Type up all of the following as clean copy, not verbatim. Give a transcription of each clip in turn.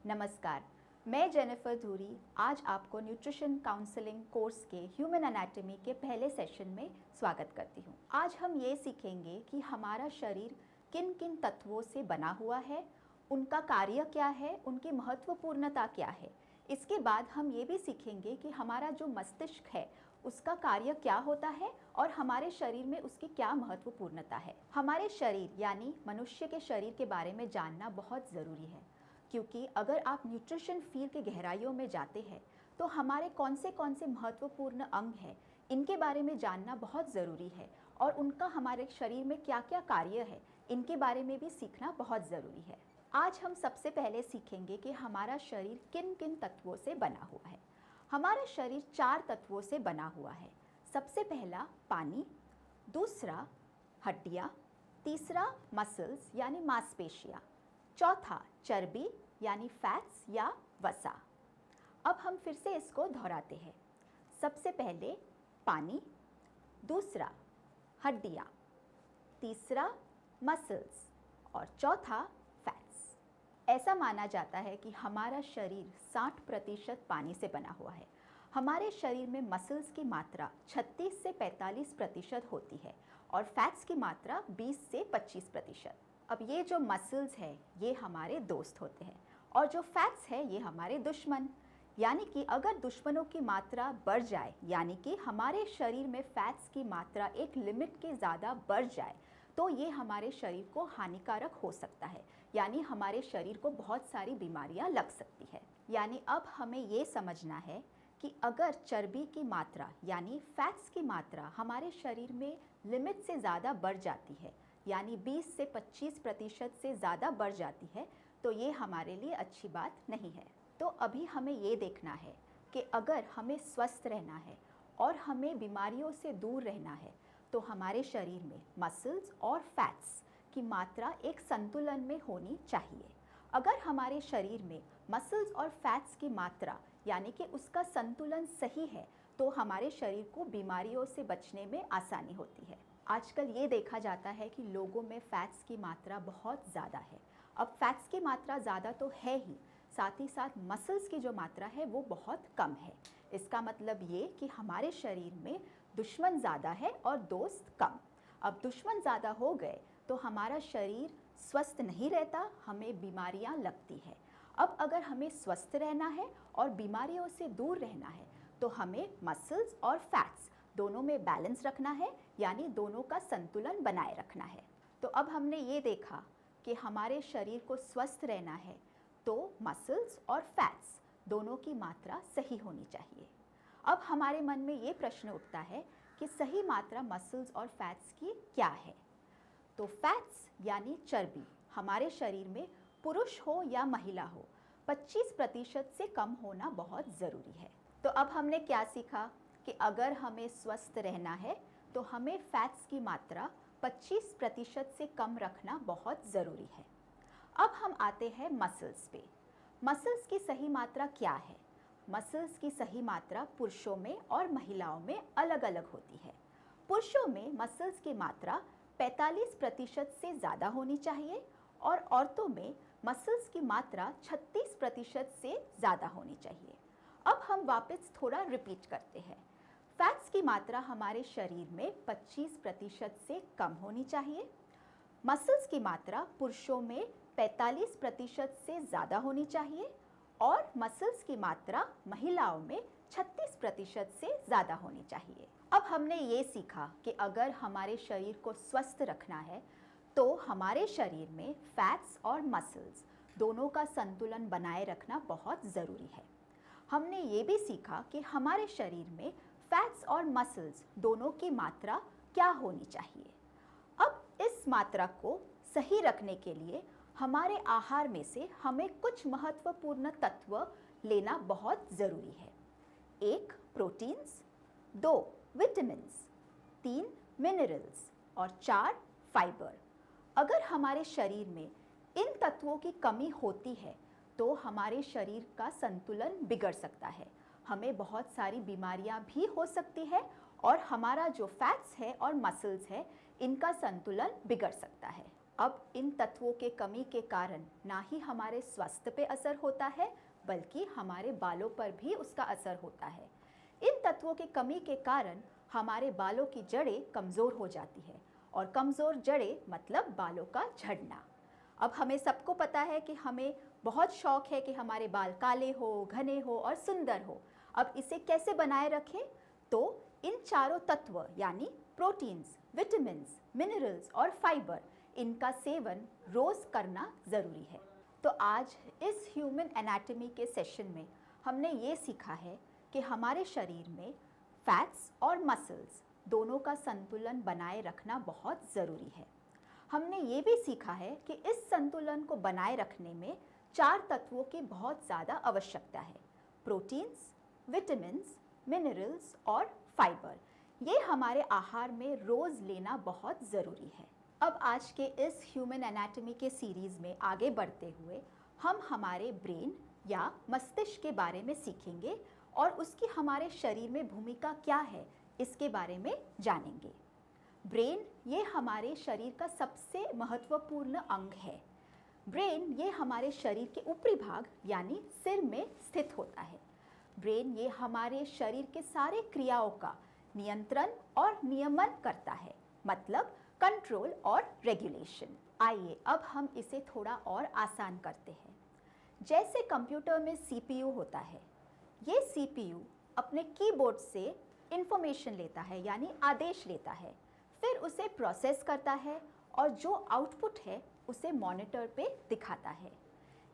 नमस्कार, मैं जेनिफर धूरी आज आपको न्यूट्रिशन काउंसलिंग कोर्स के ह्यूमन एनाटॉमी के पहले सेशन में स्वागत करती हूँ। आज हम ये सीखेंगे कि हमारा शरीर किन किन तत्वों से बना हुआ है, उनका कार्य क्या है, उनकी महत्वपूर्णता क्या है। इसके बाद हम ये भी सीखेंगे कि हमारा जो मस्तिष्क है उसका कार्य क्या होता है और हमारे शरीर में उसकी क्या महत्वपूर्णता है। हमारे शरीर यानी मनुष्य के शरीर के बारे में जानना बहुत ज़रूरी है, क्योंकि अगर आप न्यूट्रिशन फील्ड के गहराइयों में जाते हैं तो हमारे कौन से महत्वपूर्ण अंग हैं इनके बारे में जानना बहुत ज़रूरी है और उनका हमारे शरीर में क्या क्या कार्य है इनके बारे में भी सीखना बहुत ज़रूरी है। आज हम सबसे पहले सीखेंगे कि हमारा शरीर किन किन तत्वों से बना हुआ है। हमारा शरीर 4 तत्वों से बना हुआ है। सबसे पहला पानी, दूसरा हड्डियाँ, तीसरा मसल्स यानी मांसपेशियाँ, चौथा चर्बी यानी फैट्स या वसा। अब हम फिर से इसको दोहराते हैं। सबसे पहले पानी, दूसरा हड्डियाँ, तीसरा मसल्स और चौथा फैट्स। ऐसा माना जाता है कि हमारा शरीर 60% पानी से बना हुआ है। हमारे शरीर में मसल्स की मात्रा 36 से 45% होती है और फैट्स की मात्रा 20 से 25%। अब ये जो मसल्स है ये हमारे दोस्त होते हैं और जो फैट्स है ये हमारे दुश्मन। यानी कि अगर दुश्मनों की मात्रा बढ़ जाए, यानी कि हमारे शरीर में फैट्स की मात्रा एक लिमिट के ज़्यादा बढ़ जाए, तो ये हमारे शरीर को हानिकारक हो सकता है, यानी हमारे शरीर को बहुत सारी बीमारियां लग सकती है। यानी अब हमें ये समझना है कि अगर चर्बी की मात्रा यानी फैट्स की मात्रा हमारे शरीर में लिमिट से ज़्यादा बढ़ जाती है, यानी 20 से 25% से ज़्यादा बढ़ जाती है, तो ये हमारे लिए अच्छी बात नहीं है। तो अभी हमें ये देखना है कि अगर हमें स्वस्थ रहना है और हमें बीमारियों से दूर रहना है तो हमारे शरीर में मसल्स और फैट्स की मात्रा एक संतुलन में होनी चाहिए। अगर हमारे शरीर में मसल्स और फैट्स की मात्रा यानी कि उसका संतुलन सही है तो हमारे शरीर को बीमारियों से बचने में आसानी होती है। आजकल ये देखा जाता है कि लोगों में फैट्स की मात्रा बहुत ज़्यादा है। अब फैट्स की मात्रा ज़्यादा तो है ही, साथ ही साथ मसल्स की जो मात्रा है वो बहुत कम है। इसका मतलब ये कि हमारे शरीर में दुश्मन ज़्यादा है और दोस्त कम। अब दुश्मन ज़्यादा हो गए तो हमारा शरीर स्वस्थ नहीं रहता, हमें बीमारियां लगती है। अब अगर हमें स्वस्थ रहना है और बीमारियों से दूर रहना है तो हमें मसल्स और फैट्स दोनों में बैलेंस रखना है, यानी दोनों का संतुलन बनाए रखना है। तो अब हमने ये देखा कि हमारे शरीर को स्वस्थ रहना है तो मसल्स और फैट्स दोनों की मात्रा सही होनी चाहिए। अब हमारे मन में ये प्रश्न उठता है कि सही मात्रा मसल्स और फैट्स की क्या है। तो फैट्स यानी चर्बी हमारे शरीर में पुरुष हो या महिला हो 25% से कम होना बहुत ज़रूरी है। तो अब हमने क्या सीखा कि अगर हमें स्वस्थ रहना है तो हमें फैट्स की मात्रा 25% से कम रखना बहुत ज़रूरी है। अब हम आते हैं मसल्स पे। मसल्स की सही मात्रा क्या है? मसल्स की सही मात्रा पुरुषों में और महिलाओं में अलग अलग होती है। पुरुषों में मसल्स की मात्रा 45% से ज़्यादा होनी चाहिए और औरतों में मसल्स की मात्रा 36% से ज़्यादा होनी चाहिए। अब हम वापस थोड़ा रिपीट करते हैं। फैट्स की मात्रा हमारे शरीर में 25% से कम होनी चाहिए। मसल्स की मात्रा पुरुषों में 45% से ज़्यादा होनी चाहिए और मसल्स की मात्रा महिलाओं में 36% से ज़्यादा होनी चाहिए। अब हमने ये सीखा कि अगर हमारे शरीर को स्वस्थ रखना है तो हमारे शरीर में फैट्स और मसल्स दोनों का संतुलन बनाए रखना बहुत ज़रूरी है। हमने ये भी सीखा कि हमारे शरीर में फैट्स और मसल्स दोनों की मात्रा क्या होनी चाहिए। अब इस मात्रा को सही रखने के लिए हमारे आहार में से हमें कुछ महत्वपूर्ण तत्व लेना बहुत ज़रूरी है। 1 प्रोटीन्स, 2 विटामिन्स, 3 मिनरल्स और 4 फाइबर। अगर हमारे शरीर में इन तत्वों की कमी होती है तो हमारे शरीर का संतुलन बिगड़ सकता है, हमें बहुत सारी बीमारियां भी हो सकती है और हमारा जो फैट्स है और मसल्स है इनका संतुलन बिगड़ सकता है। अब इन तत्वों के कमी के कारण ना ही हमारे स्वास्थ्य पे असर होता है बल्कि हमारे बालों पर भी उसका असर होता है। इन तत्वों की कमी के कारण हमारे बालों की जड़ें कमज़ोर हो जाती है और कमज़ोर जड़ें मतलब बालों का झड़ना। अब हमें सबको पता है कि हमें बहुत शौक है कि हमारे बाल काले हो, घने हो और सुंदर हो। अब इसे कैसे बनाए रखें? तो इन चारों तत्व यानी प्रोटीन्स, विटामिन्स, मिनरल्स और फाइबर, इनका सेवन रोज़ करना ज़रूरी है। तो आज इस ह्यूमन एनाटॉमी के सेशन में हमने ये सीखा है कि हमारे शरीर में फैट्स और मसल्स दोनों का संतुलन बनाए रखना बहुत ज़रूरी है। हमने ये भी सीखा है कि इस संतुलन को बनाए रखने में 4 तत्वों की बहुत ज़्यादा आवश्यकता है: प्रोटीन्स, विटामिन्स, मिनरल्स और फाइबर। ये हमारे आहार में रोज़ लेना बहुत ज़रूरी है। अब आज के इस ह्यूमन एनाटॉमी के सीरीज़ में आगे बढ़ते हुए हम हमारे ब्रेन या मस्तिष्क के बारे में सीखेंगे और उसकी हमारे शरीर में भूमिका क्या है इसके बारे में जानेंगे। ब्रेन ये हमारे शरीर का सबसे महत्वपूर्ण अंग है। ब्रेन ये हमारे शरीर के ऊपरी भाग यानी सिर में स्थित होता है। ब्रेन ये हमारे शरीर के सारे क्रियाओं का नियंत्रण और नियमन करता है, मतलब कंट्रोल और रेगुलेशन। आइए अब हम इसे थोड़ा और आसान करते हैं। जैसे कंप्यूटर में सीपीयू होता है, ये सीपीयू अपने कीबोर्ड से इंफॉर्मेशन लेता है यानी आदेश लेता है, फिर उसे प्रोसेस करता है और जो आउटपुट है उसे मॉनिटर पे दिखाता है।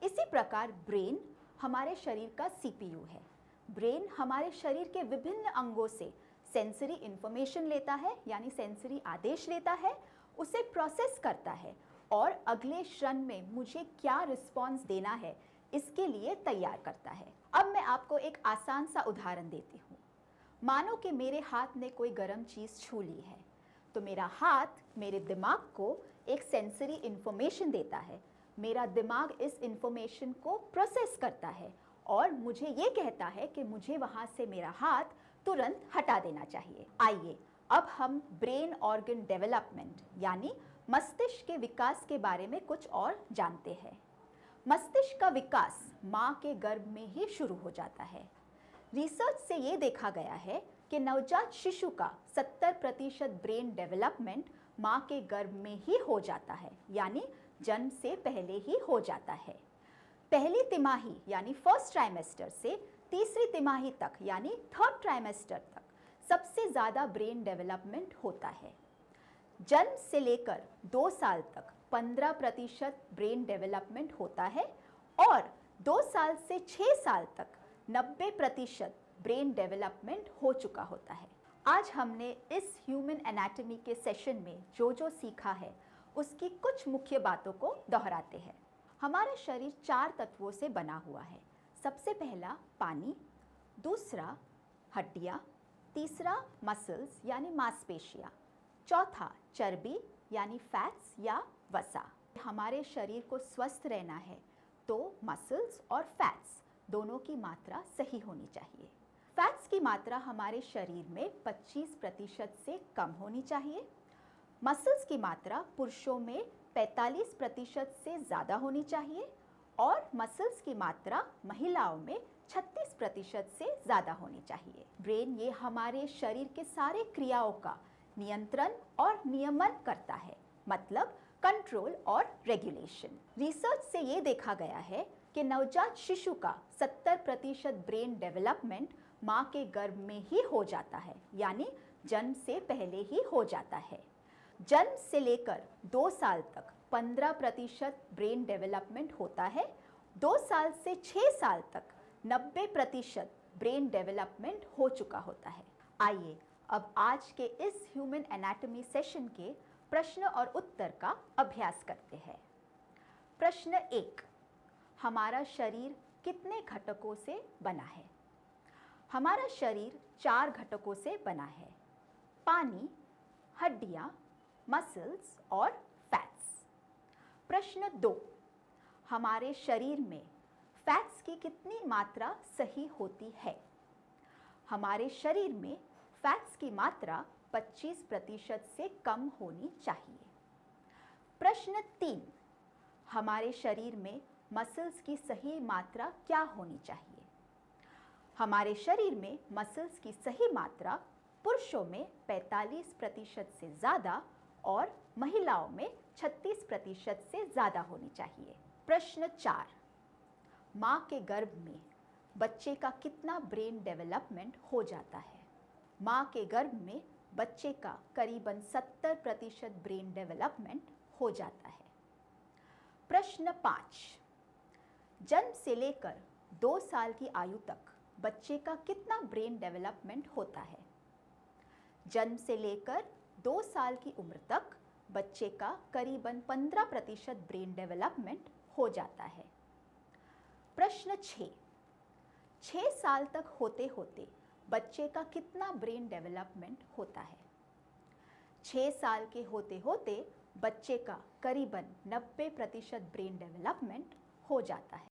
इसी प्रकार ब्रेन हमारे शरीर का सीपीयू है। ब्रेन हमारे शरीर के विभिन्न अंगों से सेंसरी इंफॉर्मेशन लेता है यानी सेंसरी आदेश लेता है, उसे प्रोसेस करता है और अगले क्षण में मुझे क्या रिस्पॉन्स देना है इसके लिए तैयार करता है। अब मैं आपको एक आसान सा उदाहरण देती हूँ। मानो कि मेरे हाथ ने कोई गर्म चीज़ छू ली है, तो मेरा हाथ मेरे दिमाग को एक सेंसरी इंफॉर्मेशन देता है। मेरा दिमाग इस इंफॉर्मेशन को प्रोसेस करता है और मुझे ये कहता है कि मुझे वहाँ से मेरा हाथ तुरंत हटा देना चाहिए। आइए अब हम ब्रेन ऑर्गन डेवलपमेंट यानी मस्तिष्क के विकास के बारे में कुछ और जानते हैं। मस्तिष्क का विकास माँ के गर्भ में ही शुरू हो जाता है। रिसर्च से ये देखा गया है कि नवजात शिशु का 70% ब्रेन डेवलपमेंट माँ के गर्भ में ही हो जाता है, यानी जन्म से पहले ही हो जाता है। पहली तिमाही यानी फर्स्ट ट्राइमेस्टर से तीसरी तिमाही तक यानी थर्ड ट्राइमेस्टर तक सबसे ज़्यादा ब्रेन डेवलपमेंट होता है। जन्म से लेकर 2 साल तक 15% ब्रेन डेवलपमेंट होता है और 2 साल से 6 साल तक 90% ब्रेन डेवलपमेंट हो चुका होता है। आज हमने इस ह्यूमन एनाटॉमी के सेशन में जो सीखा है उसकी कुछ मुख्य बातों को दोहराते हैं। हमारा शरीर 4 तत्वों से बना हुआ है। सबसे पहला पानी, दूसरा हड्डियाँ, तीसरा मसल्स यानी मांसपेशियाँ, चौथा चर्बी यानी फैट्स या वसा। हमारे शरीर को स्वस्थ रहना है तो मसल्स और फैट्स दोनों की मात्रा सही होनी चाहिए। फैट्स की मात्रा हमारे शरीर में 25% से कम होनी चाहिए। मसल्स की मात्रा पुरुषों में 45% से ज़्यादा होनी चाहिए और मसल्स की मात्रा महिलाओं में 36% से ज़्यादा होनी चाहिए। ब्रेन ये हमारे शरीर के सारे क्रियाओं का नियंत्रण और नियमन करता है, मतलब कंट्रोल और रेगुलेशन। रिसर्च से ये देखा गया है कि नवजात शिशु का 70% ब्रेन डेवलपमेंट माँ के गर्भ में ही हो जाता है, यानी जन्म से पहले ही हो जाता है। जन्म से लेकर 2 साल तक 15% ब्रेन डेवलपमेंट होता है। 2 साल से 6 साल तक 90% ब्रेन डेवलपमेंट हो चुका होता है। आइए अब आज के इस ह्यूमन एनाटॉमी सेशन के प्रश्न और उत्तर का अभ्यास करते हैं। प्रश्न 1, हमारा शरीर कितने घटकों से बना है? हमारा शरीर 4 घटकों से बना है: पानी, हड्डियाँ, मसल्स और फैट्स। प्रश्न 2, हमारे शरीर में फैट्स की कितनी मात्रा सही होती है? हमारे शरीर में फैट्स की मात्रा 25% से कम होनी चाहिए। प्रश्न 3, हमारे शरीर में मसल्स की सही मात्रा क्या होनी चाहिए? हमारे शरीर में मसल्स की सही मात्रा पुरुषों में 45% से ज़्यादा और महिलाओं में 36% से ज़्यादा होनी चाहिए। प्रश्न 4, माँ के गर्भ में बच्चे का कितना ब्रेन डेवलपमेंट हो जाता है? माँ के गर्भ में बच्चे का करीबन 70% ब्रेन डेवलपमेंट हो जाता है। प्रश्न 5, जन्म से लेकर 2 साल की आयु तक बच्चे का कितना ब्रेन डेवलपमेंट होता है? जन्म से लेकर 2 साल की उम्र तक बच्चे का करीबन 15% ब्रेन डेवलपमेंट हो जाता है। प्रश्न 6 साल तक होते होते बच्चे का कितना ब्रेन डेवलपमेंट होता है? 6 साल के होते होते बच्चे का करीबन 90% ब्रेन डेवलपमेंट हो जाता है।